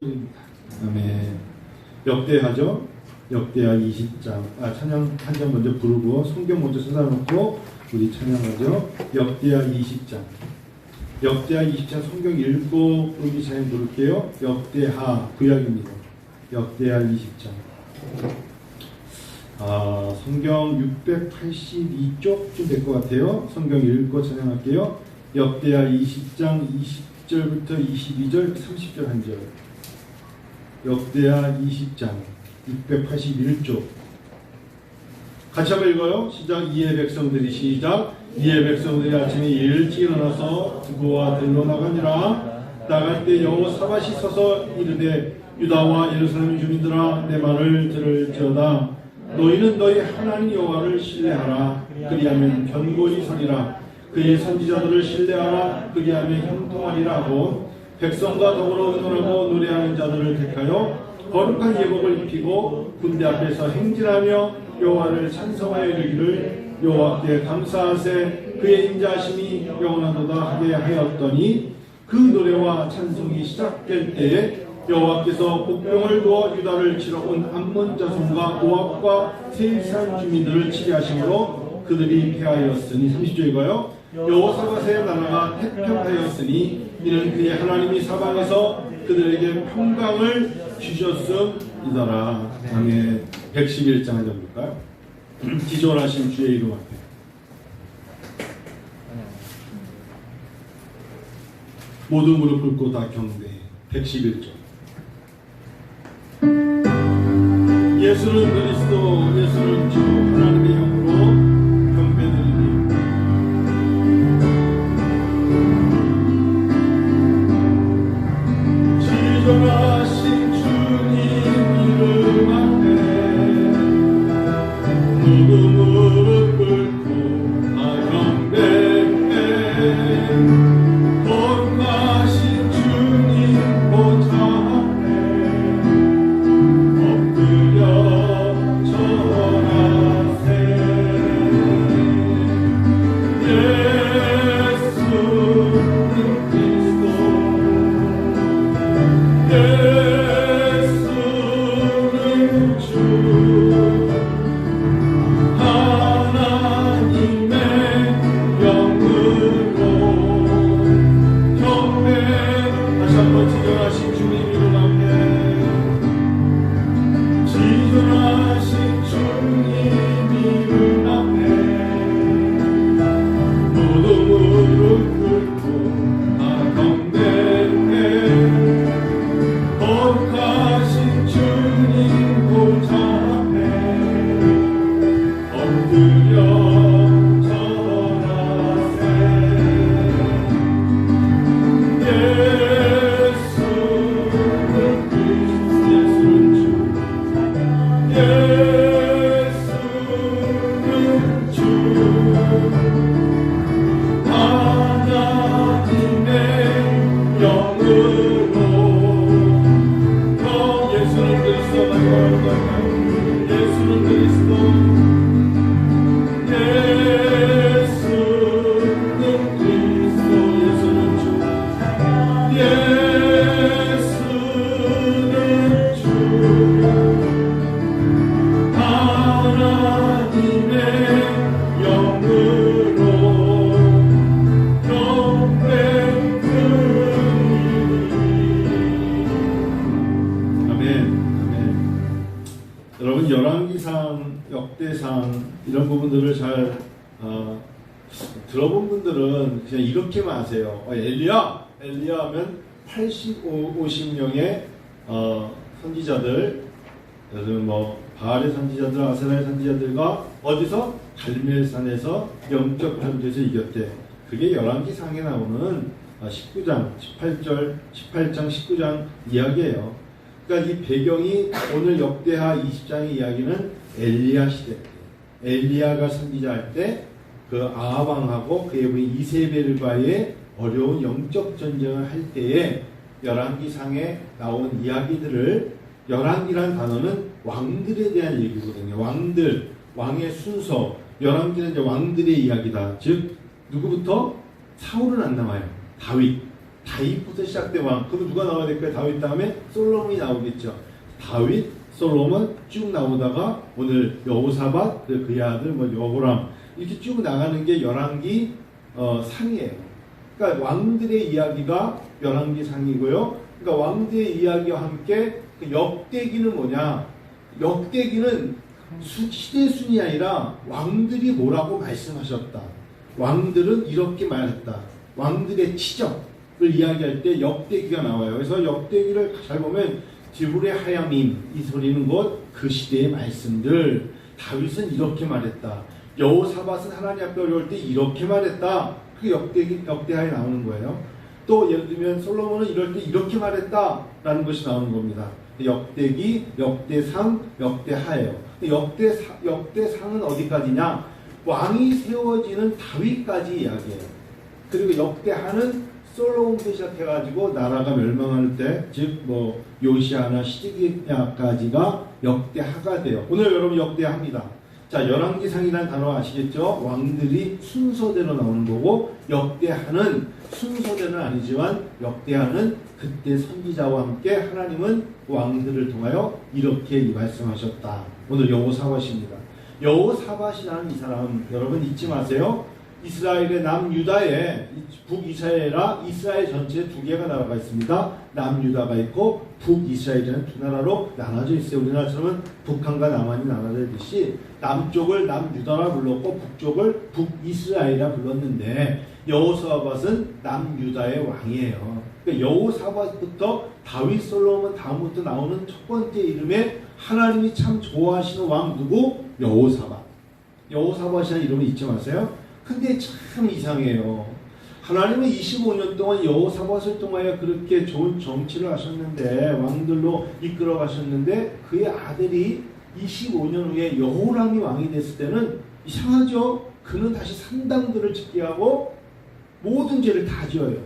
그다음에 역대하죠. 역대하 20장. 찬양 한 장 먼저 부르고 성경 먼저 찾아놓고 우리 찬양하죠. 역대하 20장. 역대하 20장 성경 읽고 부르기 전에 부를게요. 역대하 구약입니다. 역대하 20장. 성경 682쪽쯤 될 것 같아요. 성경 읽고 찬양할게요. 역대하 20장 20절부터 22절 30절 한 절. 역대하 20장 681쪽 같이 한번 읽어요. 시작. 이에 백성들이 시작. 이에 백성들이 아침에 일찍 일어나서 두고와 들로 나가니라. 나갈 때 여호사밧이 서서 이르되 유다와 예루살렘 주민들아 내 말을 들을지어다. 너희는 너희 하나님 여호와를 신뢰하라. 그리하면 견고히 서리라. 그의 선지자들을 신뢰하라. 그리하면 형통하리라 하고 백성과 더불어 의논하고 노래하는 자들을 택하여 거룩한 예복을 입히고 군대 앞에서 행진하며 여호와를 찬송하여 이르기를 여호와께 감사하세 그의 인자하심이 영원하도다 하게 하였더니 그 노래와 찬송이 시작될 때에 여호와께서 복병을 두어 유다를 치러 온 암몬 자손과 모압과 세일산 주민들을 치게 하심으로 그들이 패하였으니 30절 읽어요. 여호사밧의 나라가 태평하였으니 이는 그의 하나님이 사방에서 그들에게 평강을 주셨음이더라. 아멘. 111장 한 장 볼까요? 기존하신 주의 이름 앞에 모두 무릎 꿇고 다 경배. 111절. 예수는 그리스도, 예수는 주, 하나님의 영으로 경배드리니 지존하신 주님 이름 앞에 모두 무릎 꿇고 다 경배해. 거룩하신 주님 보좌 역대상 이런 부분들을 잘 들어본 분들은 그냥 이렇게만 아세요. 엘리야 하면 50명의 선지자들, 여러분 바알의 선지자들, 아세라의 선지자들과 어디서 갈멜산에서 영적 전투에서 이겼대. 그게 열왕기상에 나오는 19장, 18장, 19장 이야기예요. 그러니까 이 배경이 오늘 역대하 20장의 이야기는 엘리야 시대 때, 엘리야가 선지자할 때 그 아합 왕하고 그의 부인 이세벨과의 어려운 영적 전쟁을 할 때에 열왕기상에 나온 이야기들을, 열왕기란 단어는 왕들에 대한 얘기거든요. 왕들, 왕의 순서, 열왕기는 이제 왕들의 이야기다. 즉 누구부터? 사울은 안 나와요. 다윗, 다윗부터 시작된 왕. 그럼 누가 나와야 될까요? 다윗 다음에 솔로몬이 나오겠죠. 다윗, 솔로몬 쭉 나오다가 오늘 여호사밧, 그의 아들 여호람 이렇게 쭉 나가는 게 열왕기 상이에요. 그러니까 왕들의 이야기가 열왕기 상이고요. 그러니까 왕들의 이야기와 함께 그 역대기는 뭐냐? 역대기는 시대 순이 아니라 왕들이 뭐라고 말씀하셨다. 왕들은 이렇게 말했다. 왕들의 치적을 이야기할 때 역대기가 나와요. 그래서 역대기를 잘 보면 디브레 하야밈, 이 소리는 곧 그 시대의 말씀들. 다윗은 이렇게 말했다. 여호사밧은 하나님 앞에 어려울 때 이렇게 말했다. 그게 역대하에 나오는 거예요. 또 예를 들면 솔로몬은 이럴 때 이렇게 말했다라는 것이 나오는 겁니다. 역대기, 역대상, 역대하예요. 역대상은 어디까지냐? 왕이 세워지는 다윗까지 이야기해요. 그리고 역대하는 솔로몬부터 시작해가지고 나라가 멸망할 때, 즉 요시아나 시드기야까지가 역대하가 돼요. 오늘 여러분 역대합니다. 자, 열왕기상이라는 단어 아시겠죠? 왕들이 순서대로 나오는 거고, 역대하는 순서대로는 아니지만 역대하는 그때 선지자와 함께 하나님은 왕들을 통하여 이렇게 말씀하셨다. 오늘 여호사밧입니다. 여호사밧이라는 이 사람 여러분 잊지 마세요. 이스라엘의 남유다에 북이스라엘과 이스라엘 전체에 두 개가 나라가 있습니다. 남유다가 있고 북이스라엘이라는 두 나라로 나눠져 있어요. 우리나라처럼 북한과 남한이 나눠져 있듯이 남쪽을 남유다라 불렀고 북쪽을 북이스라엘이라 불렀는데 여호사밧은 남유다의 왕이에요. 그러니까 여호사밧부터 다윗, 솔로몬 다음부터 나오는 첫 번째 이름에 하나님이 참 좋아하시는 왕 누구? 여호사밧. 여호사밧이라는 이름을 잊지 마세요. 근데 참 이상해요. 하나님은 25년 동안 여호사밧을 통하여 그렇게 좋은 정치를 하셨는데 왕들로 이끌어 가셨는데 그의 아들이 25년 후에 여호람이 왕이 됐을 때는 이상하죠. 그는 다시 산당들을 짓게 하고 모든 죄를 다 지어요.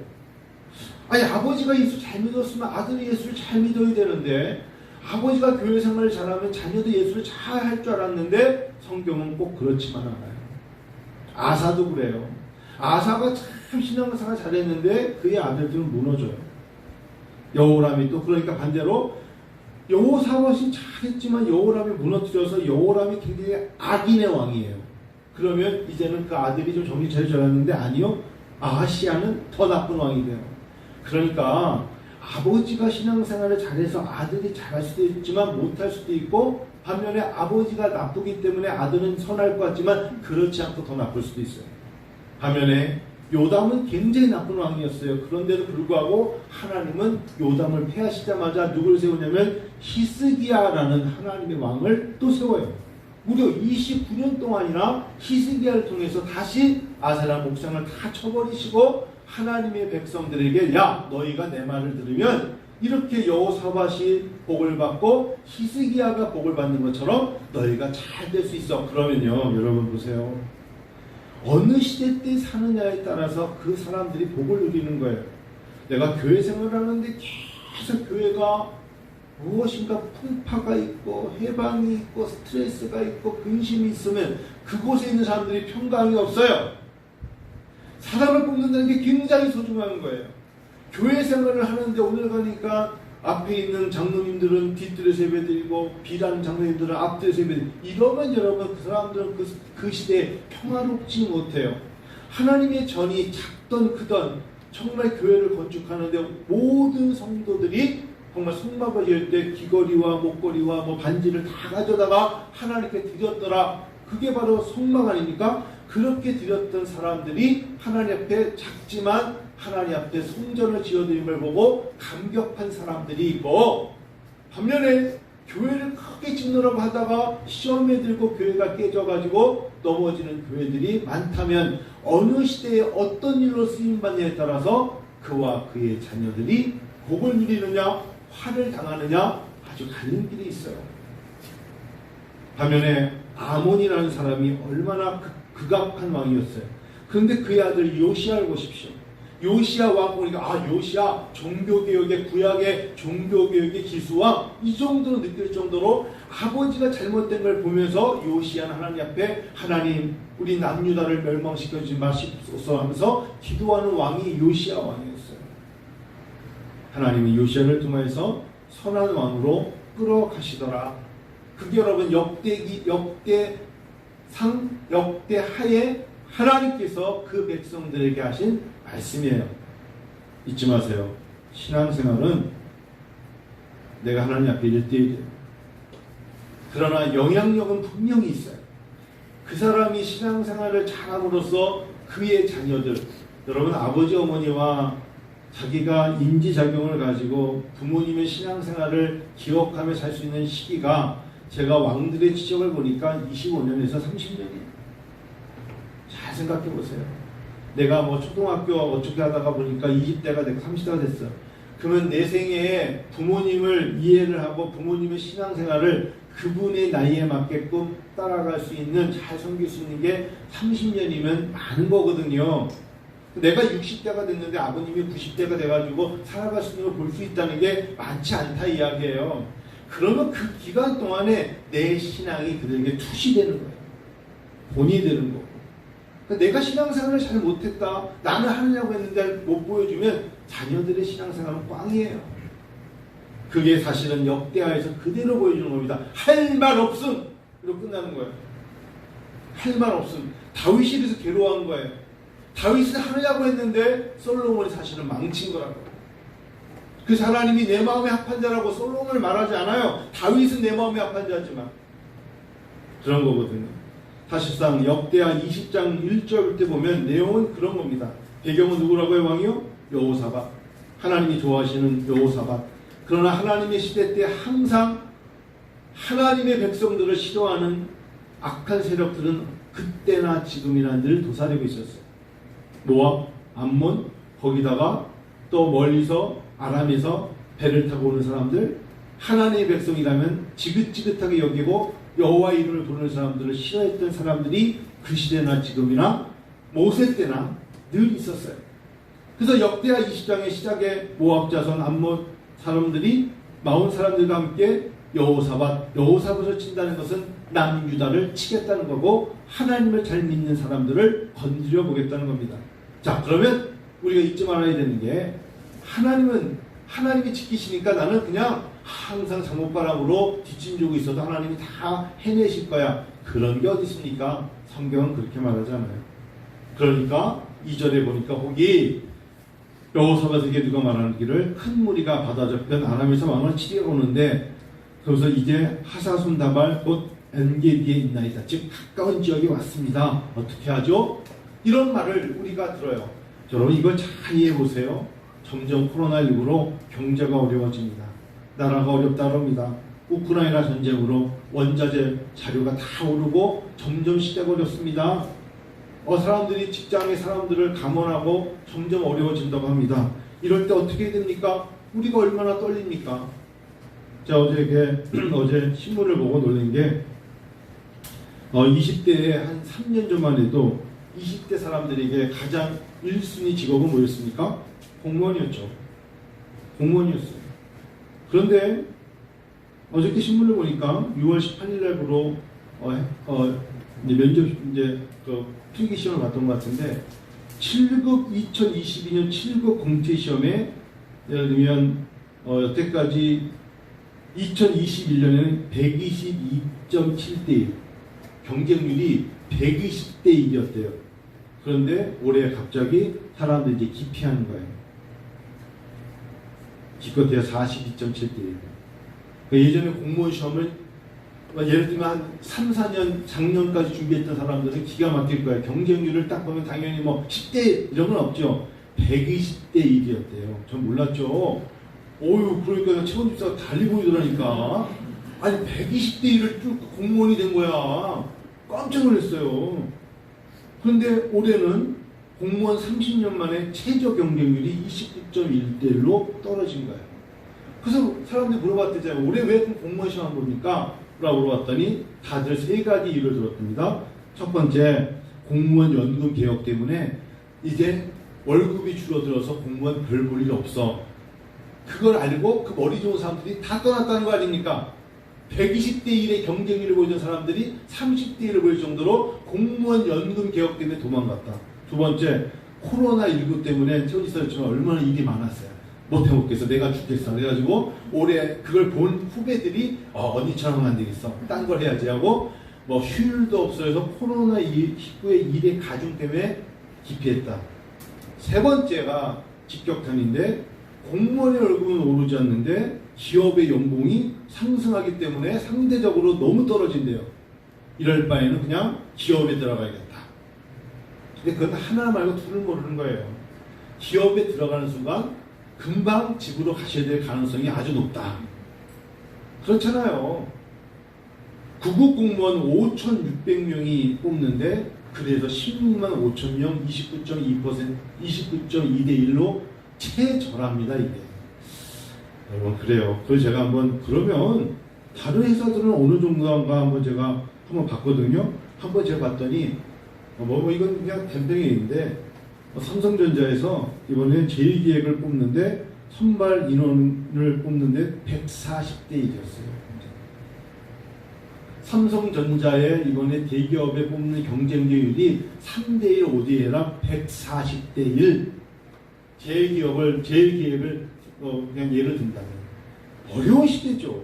아니 아버지가 예수 잘 믿었으면 아들이 예수를 잘 믿어야 되는데 아버지가 교회 생활을 잘하면 자녀도 예수를 잘 할 줄 알았는데 성경은 꼭 그렇지만 않아요. 아사도 그래요. 아사가 참 신앙생활 잘했는데 그의 아들들은 무너져요. 여호람이 또 그러니까 반대로 여호사밧이 잘했지만 여호람이 무너뜨려서 여호람이 굉장히 악인의 왕이에요. 그러면 이제는 그 아들이 좀 정신 차려졌는데 아니요. 아하시야는 더 나쁜 왕이 돼요. 그러니까 아버지가 신앙생활을 잘해서 아들이 잘할 수도 있지만 못할 수도 있고 반면에 아버지가 나쁘기 때문에 아들은 선할 것 같지만 그렇지 않고 더 나쁠 수도 있어요. 반면에 요담은 굉장히 나쁜 왕이었어요. 그런데도 불구하고 하나님은 요담을 패하시자마자 누구를 세우냐면 히스기야라는 하나님의 왕을 또 세워요. 무려 29년 동안이나 히스기야를 통해서 다시 아세라 목상을 다 쳐버리시고 하나님의 백성들에게 야 너희가 내 말을 들으면 이렇게 여호사밧이 복을 받고 히스기야가 복을 받는 것처럼 너희가 잘 될 수 있어. 그러면요 여러분 보세요. 어느 시대 때 사느냐에 따라서 그 사람들이 복을 누리는 거예요. 내가 교회 생활을 하는데 계속 교회가 무엇인가 풍파가 있고 해방이 있고 스트레스가 있고 근심이 있으면 그곳에 있는 사람들이 평강이 없어요. 사람을 뽑는다는 게 굉장히 소중한 거예요. 교회 생활을 하는데 오늘 가니까 앞에 있는 장로님들은 뒷뜰에서 예배드리고 비라는 장로님들은 앞뜰에서 예배드리고 이러면 여러분 그 사람들은 그 시대에 평화롭지 못해요. 하나님의 전이 작던 크던 정말 교회를 건축하는데 모든 성도들이 정말 성막을 열 때 귀걸이와 목걸이와 반지를 다 가져다가 하나님께 드렸더라. 그게 바로 성막 아닙니까? 그렇게 드렸던 사람들이 하나님 앞에 작지만 하나님 앞에 성전을 지어드린 걸 보고 감격한 사람들이 있고 반면에 교회를 크게 짓느라고 하다가 시험에 들고 교회가 깨져가지고 넘어지는 교회들이 많다면 어느 시대에 어떤 일로 쓰임받느냐에 따라서 그와 그의 자녀들이 복을 누리느냐 화를 당하느냐 아주 갈림길이 있어요. 반면에 아몬이라는 사람이 얼마나 극악한 왕이었어요. 그런데 그의 아들 요시야를 보십시오. 요시야 왕 보니까 요시야 종교개혁의 구약의 종교개혁의 기수왕 이 정도로 느낄 정도로 아버지가 잘못된 걸 보면서 요시야는 하나님 앞에 하나님 우리 남유다를 멸망시켜주지 마시옵소서 하면서 기도하는 왕이 요시야 왕이었어요. 하나님은 요시야를 통해서 선한 왕으로 끌어가시더라. 그게 여러분 역대하에 하나님께서 그 백성들에게 하신 말씀이에요. 잊지 마세요. 신앙생활은 내가 하나님 앞에 1대1이에요. 그러나 영향력은 분명히 있어요. 그 사람이 신앙생활을 잘함으로써 그의 자녀들, 여러분 아버지 어머니와 자기가 인지작용을 가지고 부모님의 신앙생활을 기억하며 살 수 있는 시기가 제가 왕들의 지적을 보니까 25년에서 30년이에요. 잘 생각해 보세요. 내가 뭐 초등학교 어떻게 하다가 보니까 20대가 되고 30대가 됐어. 그러면 내 생애에 부모님을 이해를 하고 부모님의 신앙생활을 그분의 나이에 맞게끔 따라갈 수 있는, 잘 섬길 수 있는 게 30년이면 많은 거거든요. 내가 60대가 됐는데 아버님이 90대가 돼가지고 살아갈 수 있는 걸 볼 수 있다는 게 많지 않다 이야기예요. 그러면 그 기간 동안에 내 신앙이 그들에게 투시되는 거예요. 본이 되는 거고. 그러니까 내가 신앙생활을 잘 못했다, 나는 하느냐고 했는데 못 보여주면 자녀들의 신앙생활은 꽝이에요. 그게 사실은 역대하에서 그대로 보여주는 겁니다. 할 말 없음! 이로 끝나는 거예요. 할 말 없음. 다윗이 그래서 괴로워한 거예요. 다윗은 하느냐고 했는데 솔로몬이 사실은 망친 거라고. 그래서 하나님이 내 마음에 합한 자라고 솔로몬을 말하지 않아요. 다윗은 내 마음에 합한 자지만. 그런 거거든요. 사실상 역대하 20장 1절 때 보면 내용은 그런 겁니다. 배경은 누구라고요? 왕이요? 여호사밧. 하나님이 좋아하시는 여호사밧. 그러나 하나님의 시대 때 항상 하나님의 백성들을 싫어하는 악한 세력들은 그때나 지금이나 늘 도사리고 있었어요. 모압, 암몬, 거기다가 또 멀리서 아람에서 배를 타고 오는 사람들, 하나님의 백성이라면 지긋지긋하게 여기고 여호와 이름을 부르는 사람들을 싫어했던 사람들이 그 시대나 지금이나 모세 때나 늘 있었어요. 그래서 역대하 20장의 시작에 모압 자손 암몬 사람들이 마온 사람들과 함께 여호사밧을 친다는 것은 남유다를 치겠다는 거고 하나님을 잘 믿는 사람들을 건드려 보겠다는 겁니다. 자, 그러면 우리가 잊지 말아야 되는 게 하나님이 지키시니까 나는 그냥 항상 잘못바람으로 뒷짐지고 있어도 하나님이 다 해내실 거야. 그런 게 어디 있습니까? 성경은 그렇게 말하잖아요. 그러니까 2절에 보니까 거기 여호사밧에게 누가 말하기를 큰 무리가 바다 저편 아람에서 왕을 치리러 오는데 그래서 이제 하사손다발 곧 엔게디에 있나이다. 즉 가까운 지역에 왔습니다. 어떻게 하죠? 이런 말을 우리가 들어요. 여러분 이걸 잘 이해해 보세요. 점점 코로나19로 경제가 어려워집니다. 나라가 어렵다 합니다. 우크라이나 전쟁으로 원자재 자료가 다 오르고 점점 시대가 어렵습니다. 사람들이 직장의 사람들을 감원하고 점점 어려워진다고 합니다. 이럴 때 어떻게 해야 됩니까? 우리가 얼마나 떨립니까? 자, 어제 신문을 보고 놀란 게 20대에 한 3년 전만 해도 20대 사람들에게 가장 1순위 직업은 뭐였습니까? 공무원이었죠. 공무원이었어요. 그런데 어저께 신문을 보니까 6월 18일 날부로 면접 필기 시험을 봤던 것 같은데 7급 2022년 7급 공채 시험에 예를 들면 여태까지 2021년에는 122.7대 1 경쟁률이 120대 1이었대요. 그런데 올해 갑자기 사람들이 이제 기피하는 거예요. 기껏해야 42.7대 1. 예전에 공무원 시험을 예를 들면 한 3, 4년 작년까지 준비했던 사람들은 기가 막힐 거예요. 경쟁률을 딱 보면 당연히 뭐 10대 이런 건 없죠. 120대 1이었대요. 전 몰랐죠. 그러니까 최고집사가 달리 보이더라니까. 아니 120대 1을 쭉 공무원이 된 거야. 깜짝 놀랐어요. 그런데 올해는 공무원 30년 만에 최저 경쟁률이 29.1대 1로 떨어진 거예요. 그래서 사람들이 물어봤대잖아요. 올해 왜 공무원 시험 봅니까? 라고 물어봤더니 다들 세 가지 이유를 들었습니다. 첫 번째, 공무원 연금 개혁 때문에 이제 월급이 줄어들어서 공무원 별 볼 일 없어. 그걸 알고 그 머리 좋은 사람들이 다 떠났다는 거 아닙니까? 120대 1의 경쟁률을 보여준 사람들이 30대 1을 보일 정도로 공무원 연금 개혁 때문에 도망갔다. 두 번째, 코로나19 때문에 최고지사였지만 얼마나 일이 많았어요. 못 해먹겠어. 내가 죽겠어. 그래가지고 올해 그걸 본 후배들이 언니처럼 하면 안 되겠어. 딴 걸 해야지 하고 뭐 휴일도 없어서 코로나19의 일의 가중 때문에 기피했다. 세 번째가 직격탄인데 공무원의 월급은 오르지 않는데 기업의 연봉이 상승하기 때문에 상대적으로 너무 떨어진대요. 이럴 바에는 그냥 기업에 들어가야겠다. 근데 그건 하나 말고 둘을 모르는 거예요. 기업에 들어가는 순간 금방 집으로 가셔야 될 가능성이 아주 높다. 그렇잖아요. 구급 공무원 5,600명이 뽑는데 그래서 16만 5천 명 29.2%, 29.2대 1로 최저랍니다, 이게. 여러분, 그래요. 그래서 제가 그러면 다른 회사들은 어느 정도인가 제가 한번 봤거든요. 한번 제가 봤더니, 이건 그냥 댐뱅이인데, 삼성전자에서 이번에 제1기획을 뽑는데, 선발 인원을 뽑는데 140대 1이었어요. 삼성전자의 이번에 대기업에 뽑는 경쟁률이 3대1, 5대1랑 140대 1. 제1기획을 그냥 예를 든다면. 어려운 시대죠.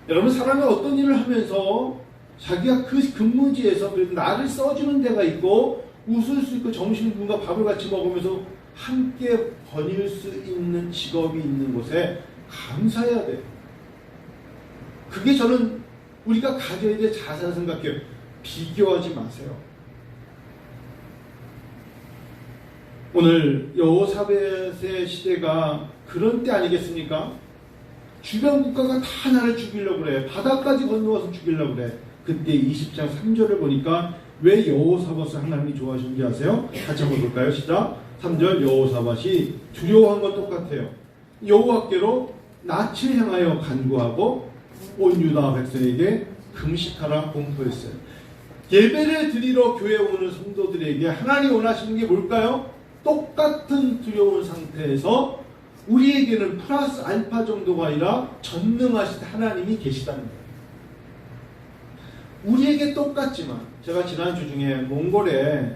여러분, 사람이 어떤 일을 하면서 자기가 그 근무지에서 그래도 나를 써주는 데가 있고, 웃을 수 있고, 점심 누군가 밥을 같이 먹으면서 함께 버닐 수 있는 직업이 있는 곳에 감사해야 돼요. 그게 저는 우리가 가져야 될 자세를 생각해요. 비교하지 마세요. 오늘 여호사밧의 시대가 그런 때 아니겠습니까? 주변 국가가 다 나를 죽이려고 그래. 바다까지 건너와서 죽이려고 그래. 그때 20장 3절을 보니까 왜 여호사밧을 하나님이 좋아하시는지 아세요? 같이 한번 볼까요? 시작. 3절 여호사밧이 두려워한 건 똑같아요. 여호와께로 낯을 향하여 간구하고 온 유다 백성에게 금식하라 공포했어요. 예배를 드리러 교회에 오는 성도들에게 하나님 원하시는 게 뭘까요? 똑같은 두려운 상태에서 우리에게는 플러스 알파 정도가 아니라 전능하신 하나님이 계시다는 거예요. 우리에게 똑같지만 제가 지난주 중에 몽골에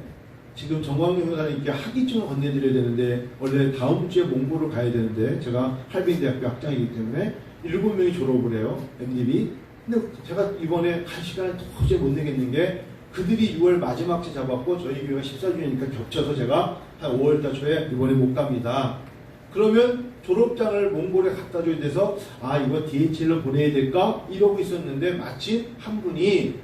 지금 정광용 교사님께 학위증을 건네드려야 되는데 원래 다음 주에 몽골을 가야 되는데 제가 할빈대학교 학장이기 때문에 7명이 졸업을 해요. MDB. 근데 제가 이번에 갈 시간을 도저히 못 내겠는 게 그들이 6월 마지막 주 잡았고 저희 교회가 14주년이니까 겹쳐서 제가 한 5월달 초에 이번에 못 갑니다. 그러면 졸업장을 몽골에 갖다 줘야 돼서 이거 DHL로 보내야 될까? 이러고 있었는데 마침 한 분이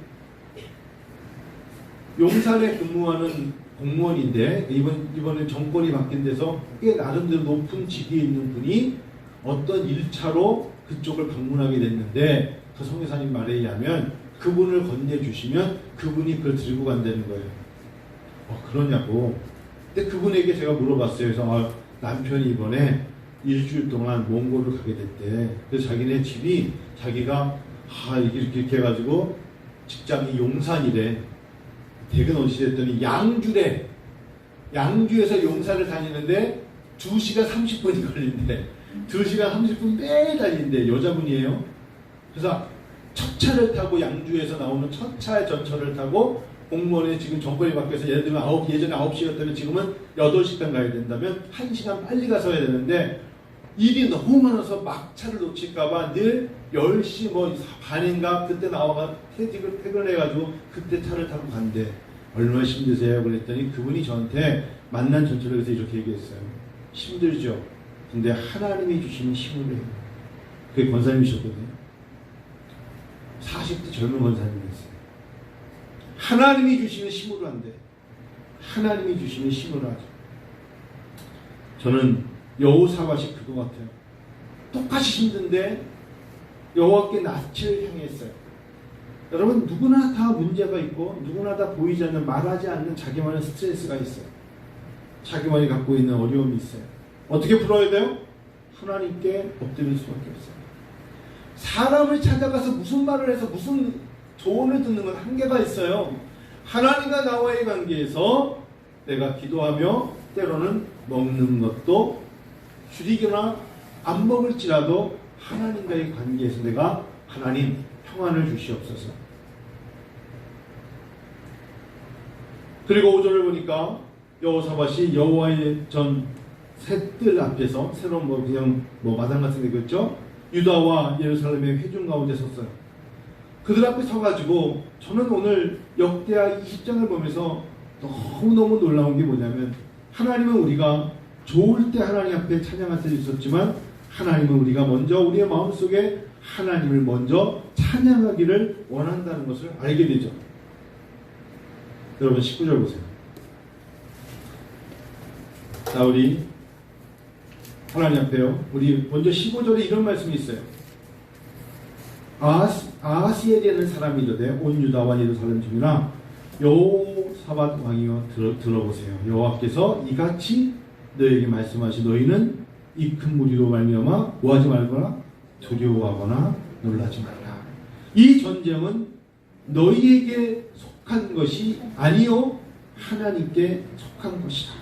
용산에 근무하는 공무원인데 이번에 정권이 바뀐 데서 꽤 나름대로 높은 직위에 있는 분이 어떤 1차로 그쪽을 방문하게 됐는데 그 성교사님 말에 의하면 그분을 건네주시면 그분이 그걸 들고 간다는 거예요. 그러냐고. 근데 그분에게 제가 물어봤어요. 그래서 남편이 이번에 일주일 동안 몽골을 가게 됐대. 그래서 자기네 집이 자기가 이렇게 해가지고 직장이 용산이래. 대근 어디시 했더니 양주래. 양주에서 용산을 다니는데 2시간 30분이 걸린대. 2시간 30분 매일 다니는데 여자분이에요. 그래서 첫 차를 타고 양주에서 나오는 첫 차의 전철을 타고 공무원에 지금 정권이 바뀌어서 예를 들면 예전에 9시였다면 지금은 8시간 가야 된다면 1시간 빨리 가서 해야 되는데 일이 너무 많아서 막차를 놓칠까봐 늘 10시 반인가 그때 나와가 퇴근해가지고 그때 차를 타고 간대. 얼마나 힘드세요? 그랬더니 그분이 저한테 만난 전철에서 이렇게 얘기했어요. 힘들죠. 근데 하나님이 주시는 힘을 해요. 그게 권사님이셨거든요. 40대 젊은 권사님이었어요. 하나님이 주시는 힘으로 한대. 하나님이 주시는 힘으로 하죠. 저는 여호사밧이 그거 같아요. 똑같이 힘든데 여호와께 낯을 향했어요. 여러분 누구나 다 문제가 있고 누구나 다 보이지 않는 말하지 않는 자기만의 스트레스가 있어요. 자기만이 갖고 있는 어려움이 있어요. 어떻게 풀어야 돼요? 하나님께 엎드릴 수밖에 없어요. 사람을 찾아가서 무슨 말을 해서 무슨 조언을 듣는 건 한계가 있어요. 하나님과 나와의 관계에서 내가 기도하며 때로는 먹는 것도 줄이거나 안 먹을지라도 하나님과의 관계에서 내가 하나님 평안을 주시옵소서. 그리고 5절을 보니까 여호사밧이 여호와의 전 새 뜰 앞에서 새로운 그냥 마당 같은 데 그랬죠? 유다와 예루살렘의 회중 가운데 섰어요. 그들 앞에 서가지고 저는 오늘 역대하 20장을 보면서 너무너무 놀라운 게 뭐냐면, 하나님은 우리가 좋을 때 하나님 앞에 찬양할 때도 있었지만 하나님은 우리가 먼저 우리의 마음속에 하나님을 먼저 찬양하기를 원한다는 것을 알게 되죠. 여러분 19절 보세요. 자, 우리 하나님 앞에요. 우리 먼저 15절에 이런 말씀이 있어요. 아하스엘이라는 사람이 이르되 온 유다와 예루살렘 중이나 여호사밧 왕이여 들어보세요. 여호와께서 이같이 너에게 말씀하시 너희는 이 큰 무리로 말미암아 뭐하지 말거나 두려워하거나 놀라지 말라. 이 전쟁은 너희에게 속한 것이 아니요 하나님께 속한 것이다.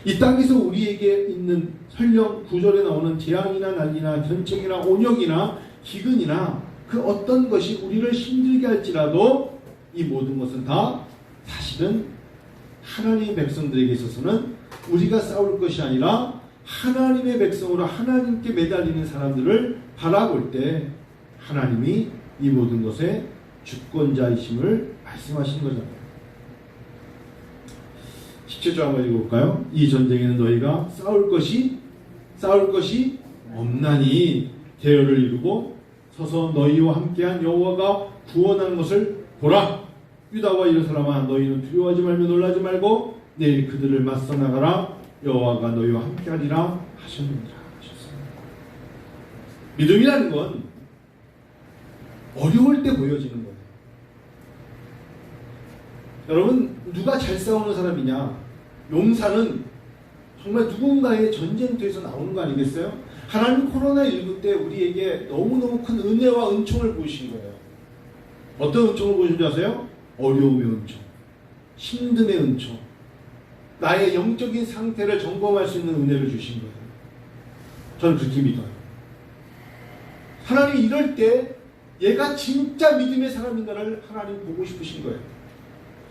이 땅에서 우리에게 있는 설령 9절에 나오는 재앙이나 난리나 전쟁이나 온역이나 기근이나 그 어떤 것이 우리를 힘들게 할지라도 이 모든 것은 다 사실은 하나님의 백성들에게 있어서는 우리가 싸울 것이 아니라 하나님의 백성으로 하나님께 매달리는 사람들을 바라볼 때 하나님이 이 모든 것의 주권자이심을 말씀하시는 거잖아요. 17절 한번 읽어볼까요? 이 전쟁에는 너희가 싸울 것이 없나니 대열을 이루고 서서 너희와 함께한 여호와가 구원하는 것을 보라. 유다와 예루살렘아 너희는 두려워하지 말며 놀라지 말고 내일 그들을 맞서 나가라. 여호와가 너희와 함께하리라 하셨느니라 하셨어요. 믿음이라는 건 어려울 때 보여지는 거예요. 여러분, 누가 잘 싸우는 사람이냐? 용사는 정말 누군가의 전쟁터에서 나오는 거 아니겠어요? 하나님 코로나19 때 우리에게 너무너무 큰 은혜와 은총을 보이신 거예요. 어떤 은총을 보이신 줄 아세요? 어려움의 은총, 힘듦의 은총, 나의 영적인 상태를 점검할 수 있는 은혜를 주신 거예요. 저는 그렇게 믿어요. 하나님 이럴 때 얘가 진짜 믿음의 사람인가를 하나님 보고 싶으신 거예요.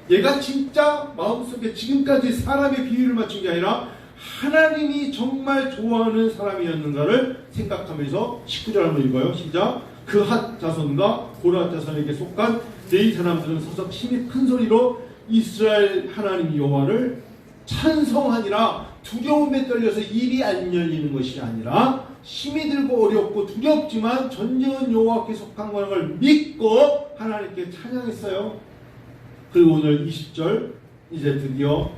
얘가 진짜 마음속에 지금까지 사람의 비유를 맞춘 게 아니라 하나님이 정말 좋아하는 사람이었는가를 생각하면서 19절 한번 읽어요. 시작. 그 핫 자손과 고라 자손에게 속한 레위 사람들은 서서 힘이 큰 소리로 이스라엘 하나님 여호와를 찬송하니라. 두려움에 떨려서 입이 안 열리는 것이 아니라 힘이 들고 어렵고 두렵지만 전쟁은 여호와께 속한 거라는 걸 믿고 하나님께 찬양했어요. 그리고 오늘 20절 이제 드디어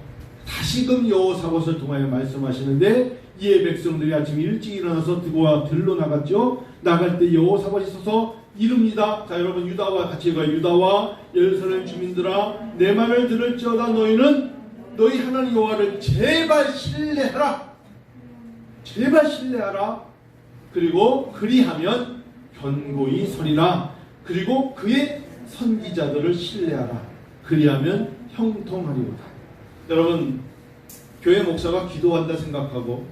다시금 여호사밧을 통하여 말씀하시는데 이에 백성들이 아침 일찍 일어나서 드고와 들로 나갔죠. 나갈 때 여호사밧이 서서 이릅니다. 자, 여러분 유다와 같이 읽어요. 유다와 예루살렘 주민들아 내 말을 들을지어다 너희는 너희 하나님 여호와를 제발 신뢰하라. 제발 신뢰하라. 그리고 그리하면 견고히 서리라. 그리고 그의 선지자들을 신뢰하라. 그리하면 형통하리로다. 여러분, 교회 목사가 기도한다 생각하고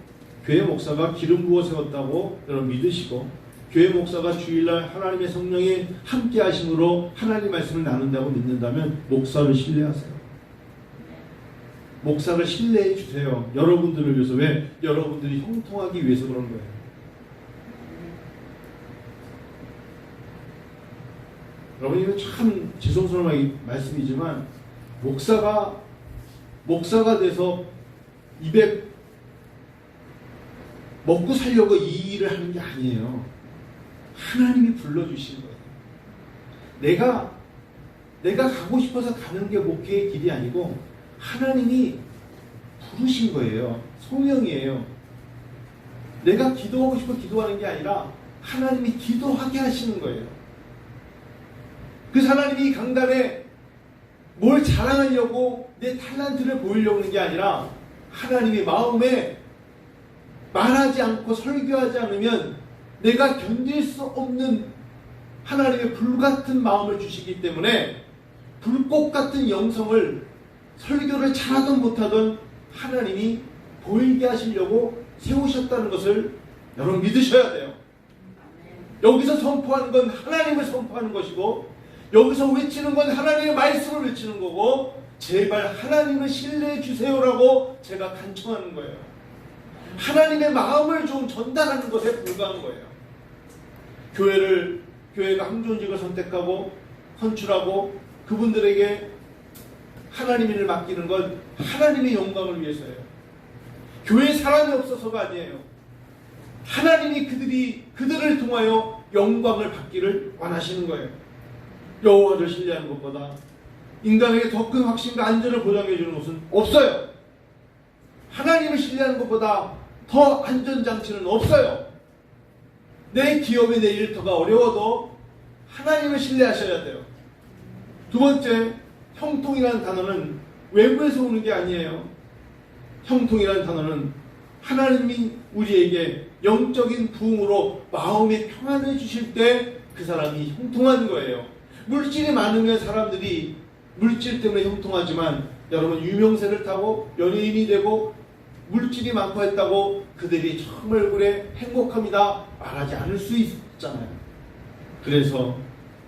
교회 목사가 기름 부어 세웠다고 여러분 믿으시고 교회 목사가 주일날 하나님의 성령이 함께 하심으로 하나님의 말씀을 나눈다고 믿는다면 목사를 신뢰하세요. 목사를 신뢰해 주세요. 여러분들을 위해서. 왜? 여러분들이 형통하기 위해서 그런 거예요. 여러분, 이거 참 죄송스러운 말씀이지만 목사가 돼서 200 먹고 살려고 이 일을 하는 게 아니에요. 하나님이 불러주신 거예요. 내가 가고 싶어서 가는 게 목회의 길이 아니고 하나님이 부르신 거예요. 소명이에요. 내가 기도하고 싶어 기도하는 게 아니라 하나님이 기도하게 하시는 거예요. 그래서 하나님이 강단에 뭘 자랑하려고 내 탤런트를 보이려고 하는 게 아니라 하나님의 마음에 말하지 않고 설교하지 않으면 내가 견딜 수 없는 하나님의 불같은 마음을 주시기 때문에 불꽃 같은 영성을 설교를 잘하든 못하든 하나님이 보이게 하시려고 세우셨다는 것을 여러분 믿으셔야 돼요. 여기서 선포하는 건 하나님을 선포하는 것이고 여기서 외치는 건 하나님의 말씀을 외치는 거고 제발 하나님을 신뢰해 주세요라고 제가 간청하는 거예요. 하나님의 마음을 좀 전달하는 것에 불과한 거예요. 교회가 항존직을 선택하고 선출하고 그분들에게 하나님 일을 맡기는 건 하나님의 영광을 위해서예요. 교회에 사람이 없어서가 아니에요. 하나님이 그들을 통하여 영광을 받기를 원하시는 거예요. 여호와를 신뢰하는 것보다 인간에게 더 큰 확신과 안전을 보장해 주는 것은 없어요. 하나님을 신뢰하는 것보다 더 안전장치는 없어요. 내 기업의 내 일터가 어려워도 하나님을 신뢰하셔야 돼요. 두 번째, 형통이라는 단어는 외부에서 오는 게 아니에요. 형통이라는 단어는 하나님이 우리에게 영적인 부흥으로 마음의 평안을 주실 때 그 사람이 형통한 거예요. 물질이 많으면 사람들이 물질 때문에 형통하지만 여러분 유명세를 타고 연예인이 되고 물질이 많고 했다고 그들이 정말 얼굴에 행복합니다 말하지 않을 수 있잖아요. 그래서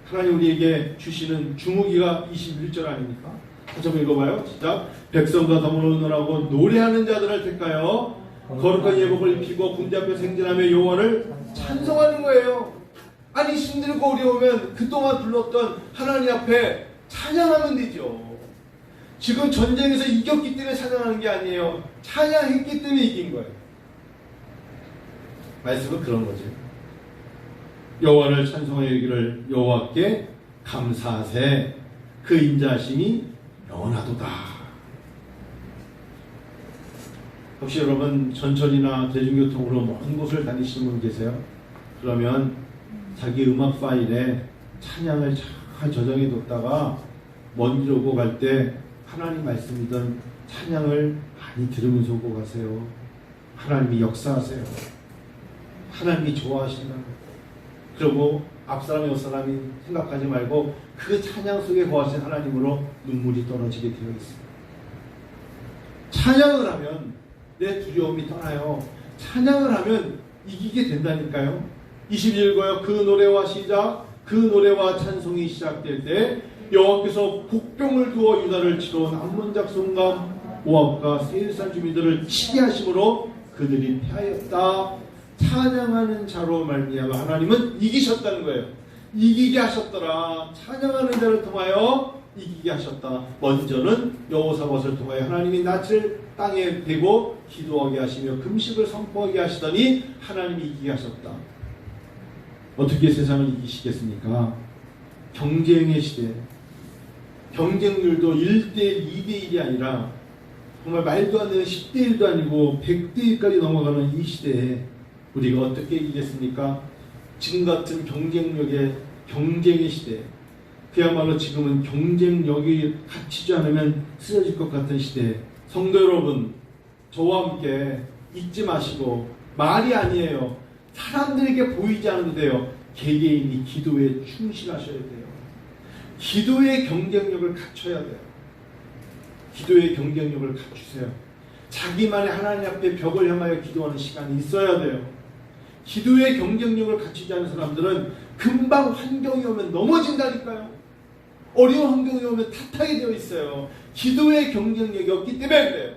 하나님 우리에게 주시는 주무기가 21절 아닙니까? 다시 한번 읽어봐요. 시작. 백성과 더불어 의논하고 노래하는 자들을 택하여 거룩한 예복을 입히고 군대 앞에 행진하며 여호와를 찬송하는 거예요. 아니 힘들고 어려우면 그동안 불렀던 하나님 앞에 찬양하면 되죠. 지금 전쟁에서 이겼기 때문에 찬양하는 게 아니에요. 찬양했기 때문에 이긴 거예요. 말씀은 그런 거죠. 여호와를 찬송하여 이르기를 여호와께 감사하세 그 인자하심이 영원하도다. 혹시 여러분 전철이나 대중교통으로 먼 곳을 다니시는 분 계세요? 그러면 자기 음악 파일에 찬양을 잘 저장해 뒀다가 먼 길 오고 갈 때 하나님 말씀이든 찬양을 많이 들으면서 오고 가세요. 하나님이 역사하세요. 하나님이 좋아하신다고. 그리고 앞사람이 옆사람이 생각하지 말고 그 찬양 속에 거하신 하나님으로 눈물이 떨어지게 되어 있습니다. 찬양을 하면 내 두려움이 떠나요. 찬양을 하면 이기게 된다니까요. 21절고요. 그 노래와 시작, 그 노래와 찬송이 시작될 때 여호와께서 국병을 두어 유다를 치러 암몬 작손과 모압과 세일산 주민들을 치게 하심으로 그들이 패하였다. 찬양하는 자로 말미암아 하나님은 이기셨다는 거예요. 이기게 하셨더라. 찬양하는 자를 통하여 이기게 하셨다. 먼저는 여호사밧을 통하여 하나님이 낯을 땅에 대고 기도하게 하시며 금식을 선포하게 하시더니 하나님이 이기게 하셨다. 어떻게 세상을 이기시겠습니까? 경쟁의 시대, 경쟁률도 1대1, 2대1이 아니라 정말 말도 안 되는 10대1도 아니고 100대1까지 넘어가는 이 시대에 우리가 어떻게 이기겠습니까? 지금 같은 경쟁의 시대, 그야말로 지금은 경쟁력이 갖추지 않으면 쓰러질 것 같은 시대에 성도 여러분, 저와 함께 잊지 마시고 말이 아니에요. 사람들에게 보이지 않아도 돼요. 개개인이 기도에 충실하셔야 돼요. 기도의 경쟁력을 갖춰야 돼요. 기도의 경쟁력을 갖추세요. 자기만의 하나님 앞에 벽을 향하여 기도하는 시간이 있어야 돼요. 기도의 경쟁력을 갖추지 않은 사람들은 금방 환경이 오면 넘어진다니까요. 어려운 환경이 오면 탓하게 되어 있어요. 기도의 경쟁력이 없기 때문에 그래요.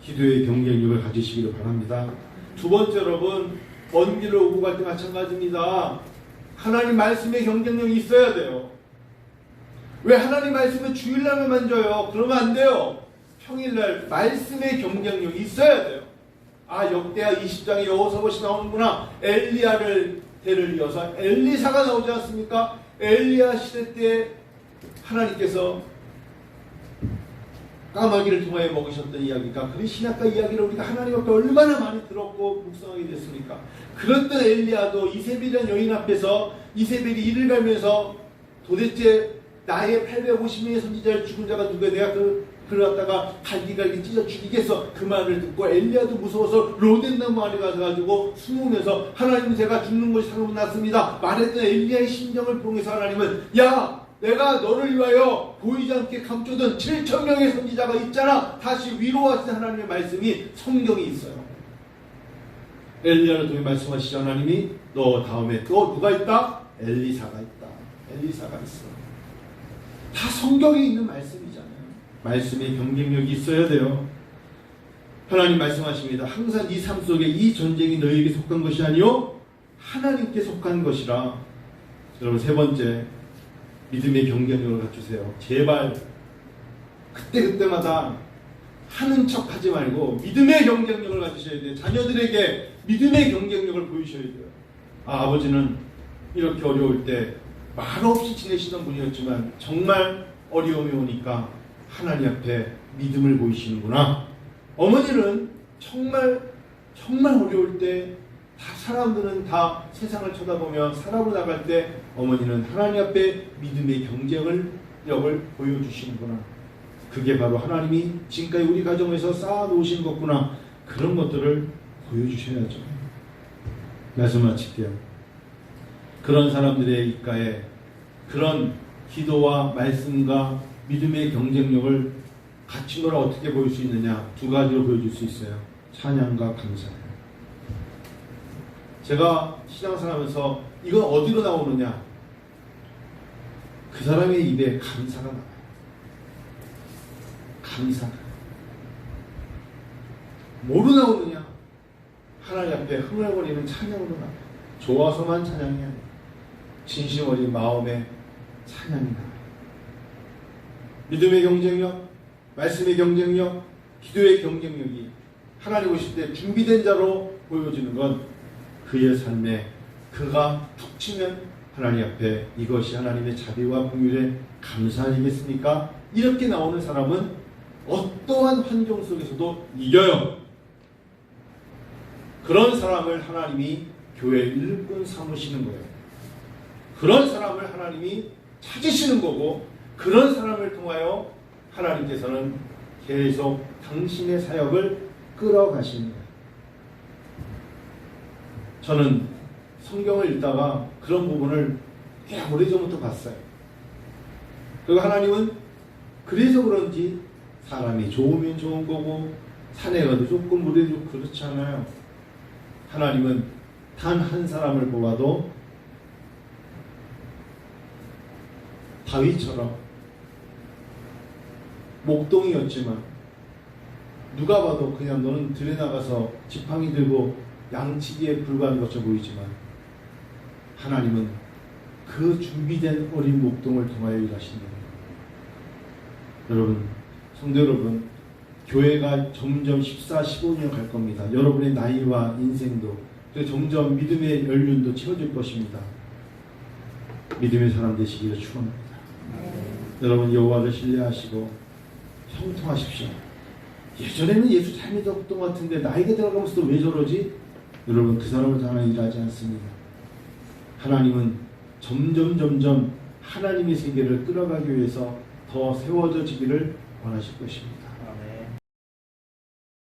기도의 경쟁력을 가지시기를 바랍니다. 두 번째, 여러분, 먼 길을 오고 갈 때 마찬가지입니다. 하나님 말씀의 경쟁력이 있어야 돼요. 왜 하나님 말씀은 주일날만 줘요? 그러면 안 돼요. 평일날 말씀의 경쟁력이 있어야 돼요. 아, 역대하 20장에 여호사밧이 나오는구나. 엘리야를 대를 이어서 엘리사가 나오지 않습니까? 엘리야 시대 때 하나님께서 까마귀를 통하여 먹으셨던 이야기가, 그 신약과 이야기를 우리가 하나님 앞에 얼마나 많이 들었고 묵상하게 됐습니까? 그랬던 엘리야도 이세벨이라는 여인 앞에서 이세벨이 이를 갈면서 도대체 나의 850명의 선지자를 죽은 자가 누구야? 내가 그를 갖다가 갈기갈기 찢어 죽이겠어. 그 말을 듣고 엘리야도 무서워서 로덴나무 아래 가서 숨으면서 하나님, 제가 죽는 것이 상관났습니다 말했던 엘리야의 심정을 통해서 하나님은, 야, 내가 너를 위하여 보이지 않게 감춰둔 7,000명의 선지자가 있잖아. 다시 위로하시는 하나님의 말씀이 성경에 있어요. 엘리야를 통해 말씀하시죠. 하나님이 너 다음에 또 누가 있다? 엘리사가 있다. 엘리사가 있어. 다 성경에 있는 말씀이잖아요. 말씀의 경쟁력이 있어야 돼요. 하나님 말씀하십니다. 항상 네 삶 속에 이 전쟁이 너에게 속한 것이 아니요 하나님께 속한 것이라. 여러분, 세 번째, 믿음의 경쟁력을 갖추세요. 제발 그때그때마다 하는 척 하지 말고 믿음의 경쟁력을 가지셔야 돼요. 자녀들에게 믿음의 경쟁력을 보이셔야 돼요. 아버지는 이렇게 어려울 때 말없이 지내시던 분이었지만 정말 어려움이 오니까 하나님 앞에 믿음을 보이시는구나. 어머니는 정말 어려울 때 사람들은 다 세상을 쳐다보며 살아나갈 때 어머니는 하나님 앞에 믿음의 경쟁력을 보여주시는구나. 그게 바로 하나님이 지금까지 우리 가정에서 쌓아놓으신 것구나. 그런 것들을 보여주셔야죠. 말씀 마칠게요. 그런 사람들의 입가에 그런 기도와 말씀과 믿음의 경쟁력을 갖춘 걸 어떻게 보일 수 있느냐? 두 가지로 보여줄 수 있어요. 찬양과 감사예요. 제가 신앙생활하면서 이건 어디로 나오느냐? 그 사람의 입에 감사가 나와요. 감사가. 뭐로 나오느냐? 하나님 앞에 흥얼거리는 찬양으로 나와요. 좋아서만 찬양이 아니에요. 진심 어린 마음의 찬양이 나와요. 믿음의 경쟁력, 말씀의 경쟁력, 기도의 경쟁력이 하나님 오실 때 준비된 자로 보여지는 건 그의 삶에 그가 툭 치면 하나님 앞에 이것이 하나님의 자비와 긍휼의 감사 아니겠습니까? 이렇게 나오는 사람은 어떠한 환경 속에서도 이겨요. 그런 사람을 하나님이 교회 일꾼 삼으시는 거예요. 그런 사람을 하나님이 찾으시는 거고, 그런 사람을 통하여 하나님께서는 계속 당신의 사역을 끌어가시는 거예요. 저는 성경을 읽다가 그런 부분을 꽤 오래전부터 봤어요. 그리고 하나님은 그래서 그런지 사람이 좋으면 좋은 거고 산에 가도 조금 물에 도 그렇지 않아요. 하나님은 단 한 사람을 보아도 다윗처럼 목동이었지만 누가 봐도 그냥 너는 들에 나가서 지팡이 들고 양치기에 불과한 것처럼 보이지만 하나님은 그 준비된 어린 목동을 통하여 일하신다. 여러분, 성도 여러분, 교회가 점점 14, 15년 갈 겁니다. 여러분의 나이와 인생도 점점 믿음의 연륜도 채워질 것입니다. 믿음의 사람 되시기를 축원합니다. 여러분, 여호와를 신뢰하시고 형통하십시오. 예전에는 예수 잘 믿었던 것 같은데 나이가 들어가면서도 왜 저러지? 여러분, 그 사람을 향해 일하지 않습니다. 하나님은 점점 하나님의 세계를 끌어가기 위해서 더 세워져지기를 원하실 것입니다.